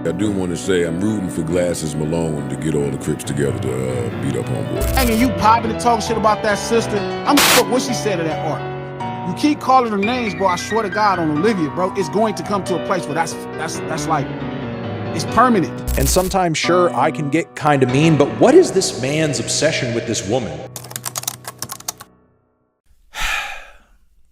I do want to say I'm rooting for Glasses Malone to get all the Crips together to beat up Homeboy. And you popping and talking shit about that sister. I'm fuck what she said to that art. You keep calling her names, bro. I swear to God on Olivia, bro. It's going to come to a place where that's like, it's permanent. And sometimes, sure, I can get kind of mean, but what is this man's obsession with this woman?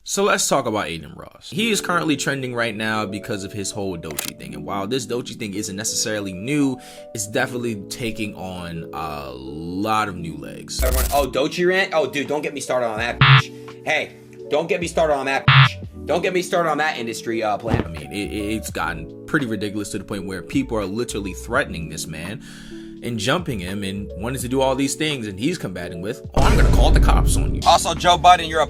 So let's talk about Adin Ross. He is currently trending right now because of his whole Doechii thing. And while this Doechii thing isn't necessarily new, it's definitely taking on a lot of new legs. Everyone, oh, Doechii rant? Oh, dude, don't get me started on that bitch. Hey, don't get me started on that bitch. Don't get me started on that industry plan. I mean, it's gotten pretty ridiculous to the point where people are literally threatening this man and jumping him and wanting to do all these things, and he's combating with, oh, I'm gonna call the cops on you. Also, Joe Budden, you're a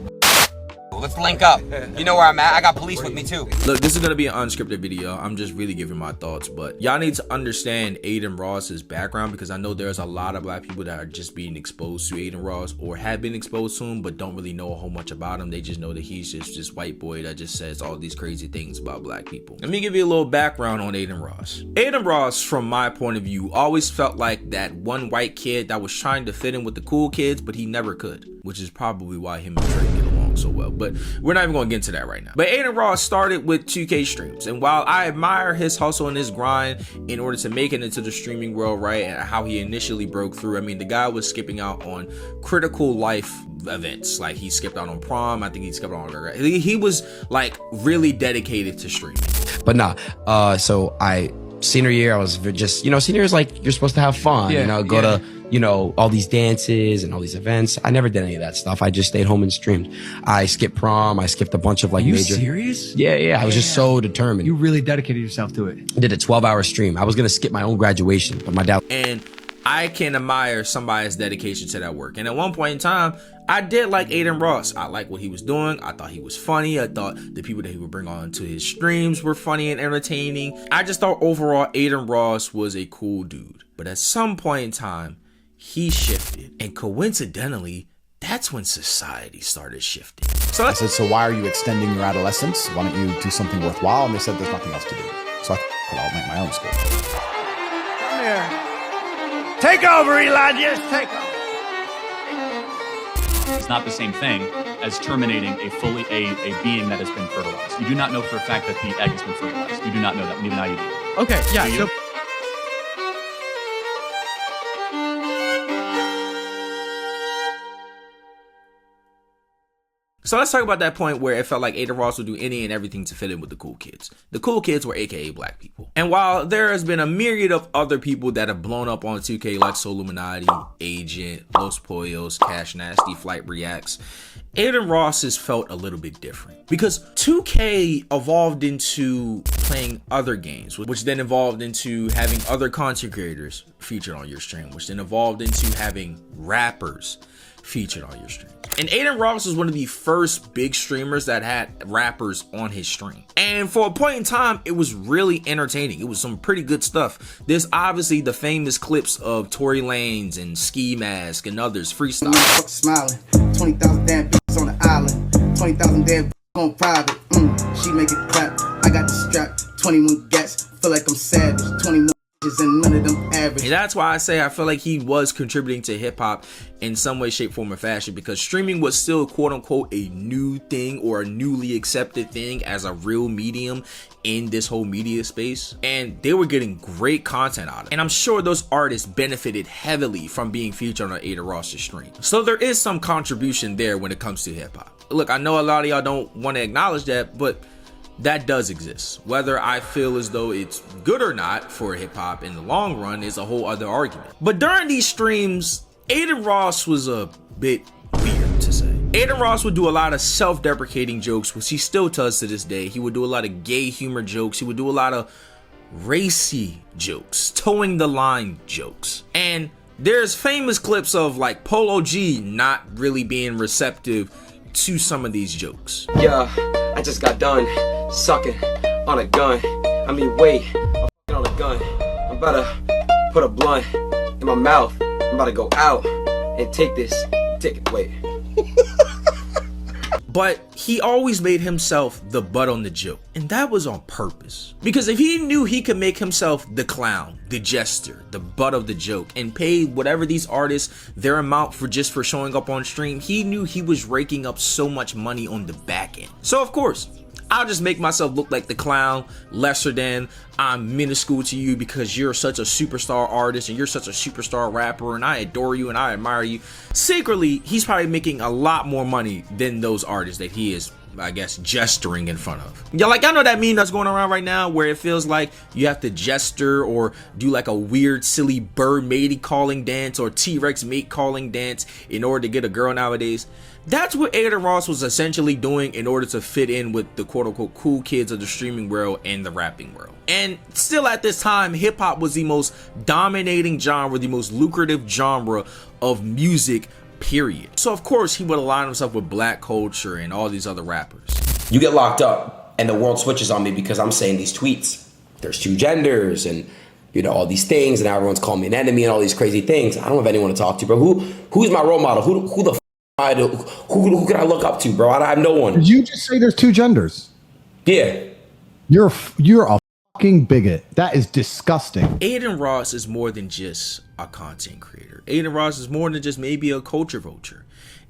let's link up. You know where I'm at. I got police with me too. Look, this is gonna be an unscripted video. I'm just really giving my thoughts, but y'all need to understand Adin Ross's background, because I know there's a lot of black people that are just being exposed to Adin Ross or have been exposed to him but don't really know a whole much about him. They just know that he's just this white boy that just says all these crazy things about black people. Let me give you a little background on Adin Ross. Adin Ross, from my point of view, always felt like that one white kid that was trying to fit in with the cool kids, but he never could, which is probably why him and Drake get along so well, but we're not even going to get into that right now. But Adin Ross started with 2K streams, and while I admire his hustle and his grind in order to make it into the streaming world, right, and how he initially broke through, I mean, the guy was skipping out on critical life events. Like, he skipped out on prom. I think he skipped out on he was like really dedicated to streaming. But nah, so senior year, I was just, senior year is like, you're supposed to have fun, go to, all these dances and all these events. I never did any of that stuff. I just stayed home and streamed. I skipped prom. I skipped a bunch of like you major. Serious? Yeah. I was just so determined. You really dedicated yourself to it. I did a 12-hour stream. I was going to skip my own graduation, but my dad. And I can admire somebody's dedication to that work. And at one point in time, I did like Adin Ross. I liked what he was doing. I thought he was funny. I thought the people that he would bring on to his streams were funny and entertaining. I just thought overall Adin Ross was a cool dude. But at some point in time, he shifted. And coincidentally, that's when society started shifting. So I said, so why are you extending your adolescence? Why don't you do something worthwhile? And they said, there's nothing else to do. So I thought, I'll make my own school. Come here. Take over, Eli. Just take over. It's not the same thing as terminating a being that has been fertilized. You do not know for a fact that the egg has been fertilized. You do not know that. Even now you do. Okay, yeah. So So let's talk about that point where it felt like Adin Ross would do any and everything to fit in with the cool kids. The cool kids were AKA black people. And while there has been a myriad of other people that have blown up on 2K like Soluminati, Agent, Los Pollos, Cash Nasty, Flight Reacts, Adin Ross has felt a little bit different. Because 2K evolved into playing other games, which then evolved into having other content creators featured on your stream, which then evolved into having rappers featured on your stream. And Adin Ross was one of the first big streamers that had rappers on his stream. And for a point in time, it was really entertaining. It was some pretty good stuff. There's obviously the famous clips of Tory Lanez and Ski Mask and others freestyle. Smiling, 20,000 damn bitches on the island, 20,000 damn bitches on private. She make it clap. I got the strap, 21 gats. Feel like I'm savage, 21. And none of them average. And that's why I say I feel like he was contributing to hip hop in some way, shape, form, or fashion, because streaming was still quote unquote a new thing or a newly accepted thing as a real medium in this whole media space, and they were getting great content out of it. And I'm sure those artists benefited heavily from being featured on Adin Ross's stream. So there is some contribution there when it comes to hip hop. Look, I know a lot of y'all don't want to acknowledge that, but that does exist. Whether I feel as though it's good or not for hip hop in the long run is a whole other argument. But during these streams, Adin Ross was a bit weird to say. Adin Ross would do a lot of self-deprecating jokes, which he still does to this day. He would do a lot of gay humor jokes. He would do a lot of racy jokes, towing the line jokes. And there's famous clips of like Polo G not really being receptive to some of these jokes. Yeah, I just got done sucking on a gun. I mean, wait, I'm fucking on a gun. I'm about to put a blunt in my mouth. I'm about to go out and take this. Wait. But he always made himself the butt on the joke, and that was on purpose. Because if he knew he could make himself the clown, the jester, the butt of the joke, and pay whatever these artists their amount for just for showing up on stream, he knew he was raking up so much money on the back end. So of course, I'll just make myself look like the clown, lesser than, I'm minuscule to you because you're such a superstar artist and you're such a superstar rapper and I adore you and I admire you. Secretly, he's probably making a lot more money than those artists that he is, I guess, gesturing in front of. Yeah, like I know that meme that's going around right now where it feels like you have to gesture or do like a weird, silly bird matey calling dance or T-Rex mate calling dance in order to get a girl nowadays. That's what Adin Ross was essentially doing in order to fit in with the quote-unquote cool kids of the streaming world and the rapping world. And still at this time, hip-hop was the most dominating genre, the most lucrative genre of music, period. So of course he would align himself with black culture and all these other rappers. You get locked up and the world switches on me because I'm saying these tweets. There's two genders and, you know, all these things, and now everyone's calling me an enemy and all these crazy things. I don't have anyone to talk to, bro. Who's my role model? Who the f who can I look up to, bro? I have no one. Did you just say there's two genders? Yeah. You're a fucking bigot. That is disgusting. Adin Ross is more than just a content creator. Adin Ross is more than just maybe a culture vulture.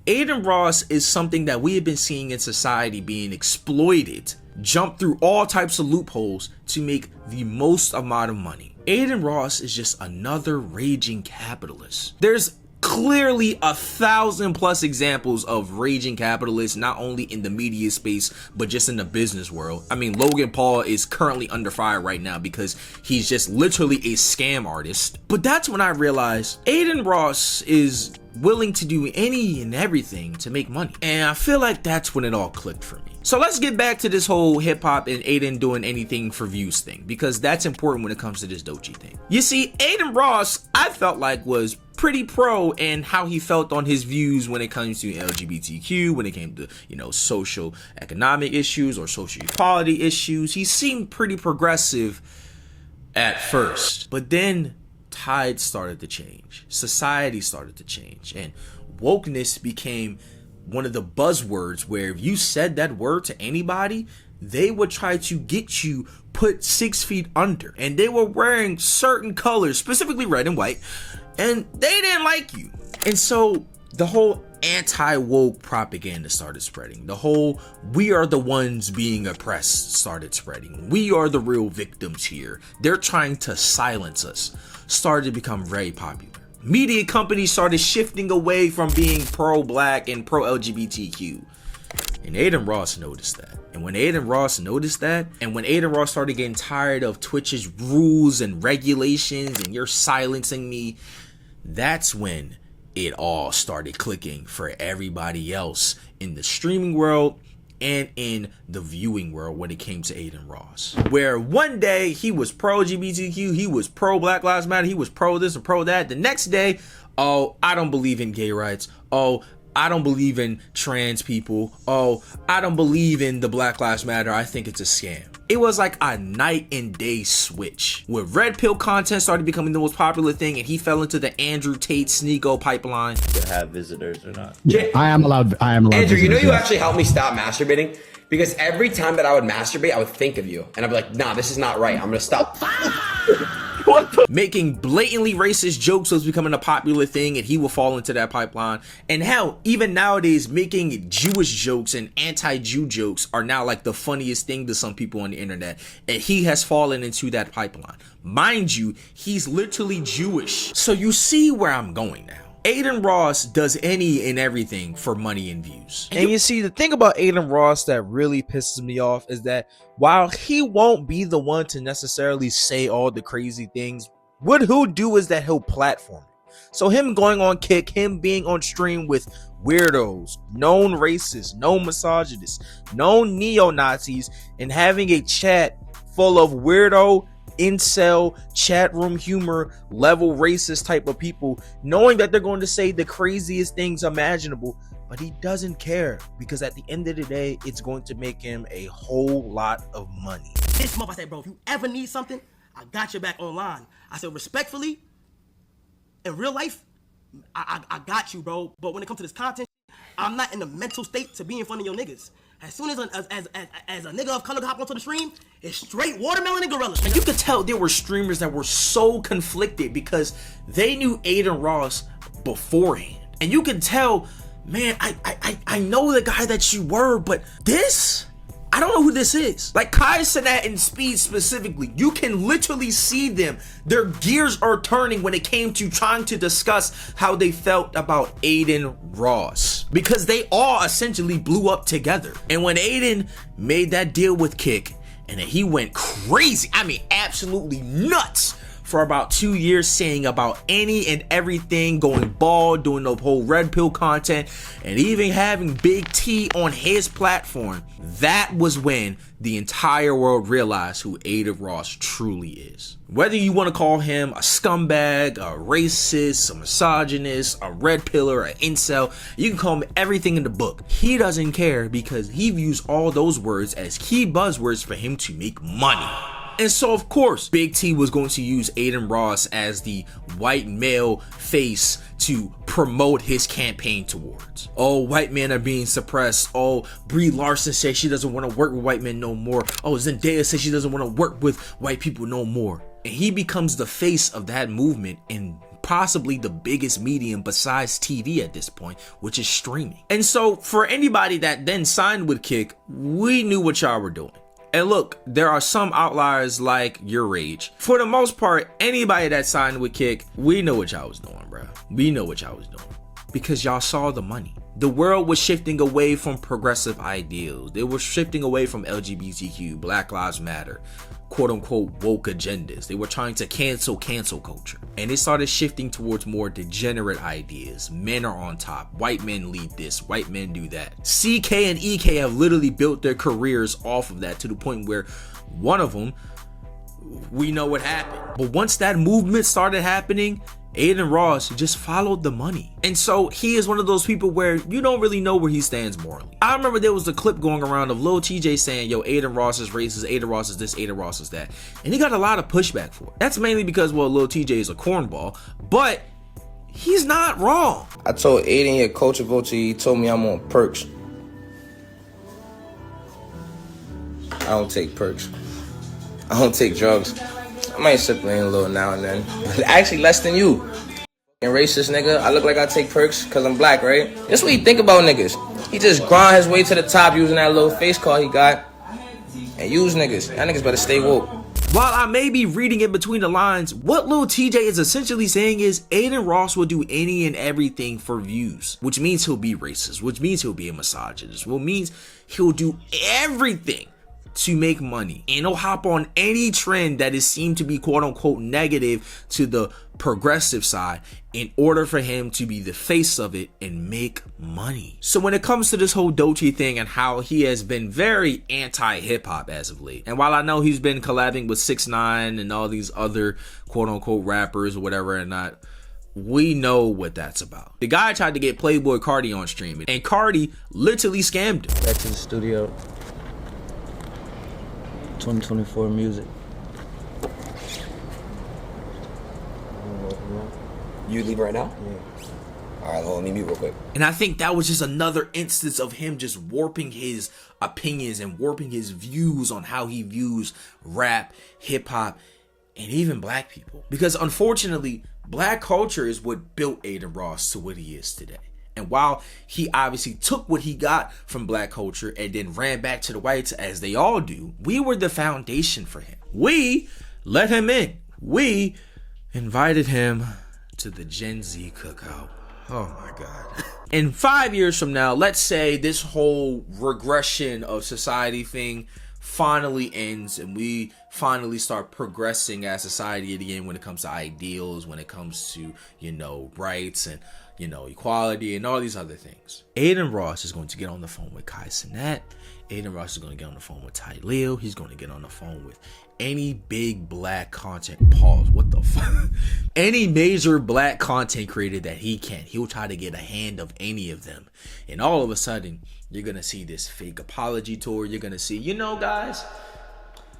Adin Ross is something that we have been seeing in society being exploited, jump through all types of loopholes to make the most amount of money. Adin Ross is just another raging capitalist. There's clearly 1,000+ examples of raging capitalists, not only in the media space, but just in the business world. I mean, Logan Paul is currently under fire right now because he's just literally a scam artist. But that's when I realized Adin Ross is willing to do any and everything to make money. And I feel like that's when it all clicked for me. So let's get back to this whole hip hop and Adin doing anything for views thing, because that's important when it comes to this Doechii thing. You see, Adin Ross, I felt like was pretty pro and how he felt on his views when it comes to LGBTQ, when it came to, you know, social economic issues or social equality issues. He seemed pretty progressive at first, but then tides started to change, society started to change, and wokeness became one of the buzzwords where if you said that word to anybody, they would try to get you put 6 feet under. And they were wearing certain colors, specifically red and white, and they didn't like you. And so the whole anti-woke propaganda started spreading. The whole we are the ones being oppressed started spreading. We are the real victims here. They're trying to silence us. Started to become very popular. Media companies started shifting away from being pro-black and pro-LGBTQ. And Adin Ross noticed that. And when Adin Ross noticed that, and when Adin Ross started getting tired of Twitch's rules and regulations and you're silencing me, that's when it all started clicking for everybody else in the streaming world and in the viewing world when it came to Adin Ross. Where one day he was pro-LGBTQ, he was pro-Black Lives Matter, he was pro this and pro that. The next day, oh, I don't believe in gay rights. Oh, I don't believe in trans people. Oh, I don't believe in the Black Lives Matter. I think it's a scam. It was like a night and day switch where red pill content started becoming the most popular thing and he fell into the Andrew Tate Sneeko pipeline. To have visitors or not. Yeah, I am allowed. Andrew, you know you yes. actually helped me stop masturbating because every time that I would masturbate, I would think of you and I'd be like, nah, this is not right. I'm gonna stop. What the? Making blatantly racist jokes was becoming a popular thing and he will fall into that pipeline. And hell, even nowadays, making Jewish jokes and anti-Jew jokes are now like the funniest thing to some people on the internet. And he has fallen into that pipeline. Mind you, he's literally Jewish. So you see where I'm going now. Adin Ross does any and everything for money and views. And you see, the thing about Adin Ross that really pisses me off is that while he won't be the one to necessarily say all the crazy things, what he'll do is that he'll platform it. So him going on Kick, him being on stream with weirdos, known racists, known misogynists, known neo-Nazis, and having a chat full of weirdo, incel, chat room humor level racist type of people, knowing that they're going to say the craziest things imaginable, but he doesn't care because at the end of the day it's going to make him a whole lot of money. This month I said, bro, if you ever need something, I got your back online. I said, respectfully, in real life, I got you, bro. But when it comes to this content, I'm not in the mental state to be in front of your niggas. As soon as a nigga of color hop onto the stream, it's straight watermelon and gorilla. And you could tell there were streamers that were so conflicted because they knew Adin Ross beforehand. And you can tell, man, I know the guy that you were, but this, I don't know who this is. Like Kai Cenat and Speed specifically, you can literally see them. Their gears are turning when it came to trying to discuss how they felt about Adin Ross. Because they all essentially blew up together. And when Adin made that deal with Kick, and then he went crazy, I mean absolutely nuts, for about 2 years, saying about any and everything, going bald, doing the whole red pill content, and even having Big T on his platform. That was when the entire world realized who Adin Ross truly is. Whether you want to call him a scumbag, a racist, a misogynist, a red pillar, an incel, you can call him everything in the book. He doesn't care because he views all those words as key buzzwords for him to make money. And so, of course, Big T was going to use Adin Ross as the white male face to promote his campaign towards. Oh, white men are being suppressed. Oh, Brie Larson says she doesn't want to work with white men no more. Oh, Zendaya says she doesn't want to work with white people no more. And he becomes the face of that movement in possibly the biggest medium besides TV at this point, which is streaming. And so, for anybody that then signed with Kick, we knew what y'all were doing. And look, there are some outliers like Your Rage. For the most part, anybody that signed with Kick, we know what y'all was doing, bro. We know what y'all was doing. Because y'all saw the money. The world was shifting away from progressive ideals. They were shifting away from LGBTQ, Black Lives Matter, quote unquote woke agendas. They were trying to cancel culture. And it started shifting towards more degenerate ideas. Men are on top. White men lead this. White men do that. CK and EK have literally built their careers off of that to the point where one of them, we know what happened. But once that movement started happening, Adin Ross just followed the money. And so he is one of those people where you don't really know where he stands morally. I remember there was a clip going around of Lil TJ saying, yo, Adin Ross is racist, Adin Ross is this, Adin Ross is that. And he got a lot of pushback for it. That's mainly because, well, Lil TJ is a cornball, but he's not wrong. I told Adin, your culture vulture, he told me I'm on perks. I don't take perks. I don't take drugs. I might sip lean a little now and then. But actually less than you. And racist nigga. I look like I take perks because I'm black, right? That's what you think about niggas. He just grind his way to the top using that little face card he got. And use niggas. Y'all niggas better stay woke. While I may be reading in between the lines, what Lil TJ is essentially saying is Adin Ross will do any and everything for views, which means he'll be racist, which means he'll be a misogynist, which means he'll do everything to make money, and he'll hop on any trend that is seen to be quote unquote negative to the progressive side in order for him to be the face of it and make money. So when it comes to this whole Doechii thing and how he has been very anti-hip-hop as of late, and while I know he's been collabing with 6ix9ine and all these other quote unquote rappers or whatever and not, we know what that's about. The guy tried to get Playboy Cardi on stream, and Cardi literally scammed him. Back to the studio. 2024 music. You leave right now? Yeah. All right, hold on, let me mute real quick. And I think that was just another instance of him just warping his opinions and warping his views on how he views rap, hip hop, and even black people. Because unfortunately, black culture is what built Adin Ross to what he is today. And while he obviously took what he got from black culture and then ran back to the whites, as they all do, we were the foundation for him. We let him in. We invited him to the Gen Z cookout. Oh my God. In 5 years from now, let's say this whole regression of society thing finally ends and we finally start progressing as society again when it comes to ideals, when it comes to, you know, rights and, you know, equality and all these other things. Adin Ross is going to get on the phone with Kai Cenat. Adin Ross is going to get on the phone with Ty Leo. He's going to get on the phone with any big black content. Pause. What the fuck? Any major black content creator that he can. He'll try to get a hand of any of them. And all of a sudden, you're going to see this fake apology tour. You're going to see, you know, guys,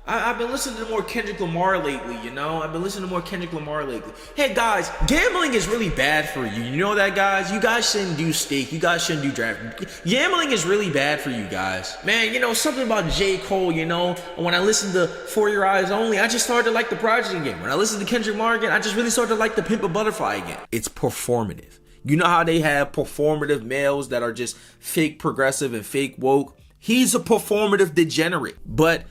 I've been listening to more Kendrick Lamar lately, you know? I've been listening to more Kendrick Lamar lately. Hey, guys, gambling is really bad for you. You know that, guys? You guys shouldn't do stake. You guys shouldn't do draft. Gambling is really bad for you guys. Man, you know, something about J. Cole, you know? When I listened to For Your Eyes Only, I just started to like the project again. When I listened to Kendrick Lamar again, I just really started to like the Pimp a Butterfly again. It's performative. You know how they have performative males that are just fake progressive and fake woke? He's a performative degenerate. But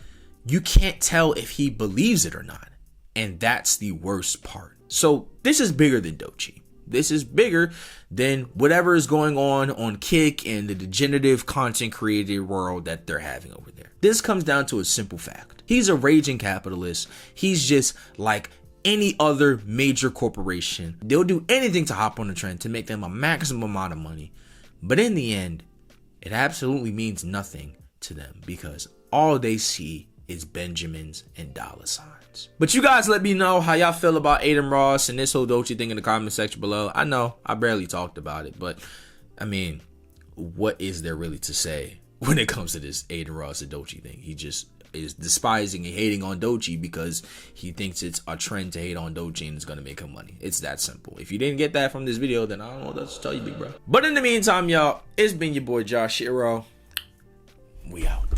you can't tell if he believes it or not. And that's the worst part. So this is bigger than Doechii. This is bigger than whatever is going on Kick and the degenerative content creator world that they're having over there. This comes down to a simple fact. He's a raging capitalist. He's just like any other major corporation. They'll do anything to hop on the trend to make them a maximum amount of money. But in the end, it absolutely means nothing to them because all they see is Benjamins and dollar signs. But you guys let me know how y'all feel about Adin Ross and this whole Doechii thing in the comment section below. I know I barely talked about it, but I mean, what is there really to say when it comes to this Adin Ross and Doechii thing? He just is despising and hating on Doechii because he thinks it's a trend to hate on Doechii and it's gonna make him money. It's that simple. If you didn't get that from this video, then I don't know what else to tell you, big bro. But in the meantime, y'all, it's been your boy Josh Shiro. We out.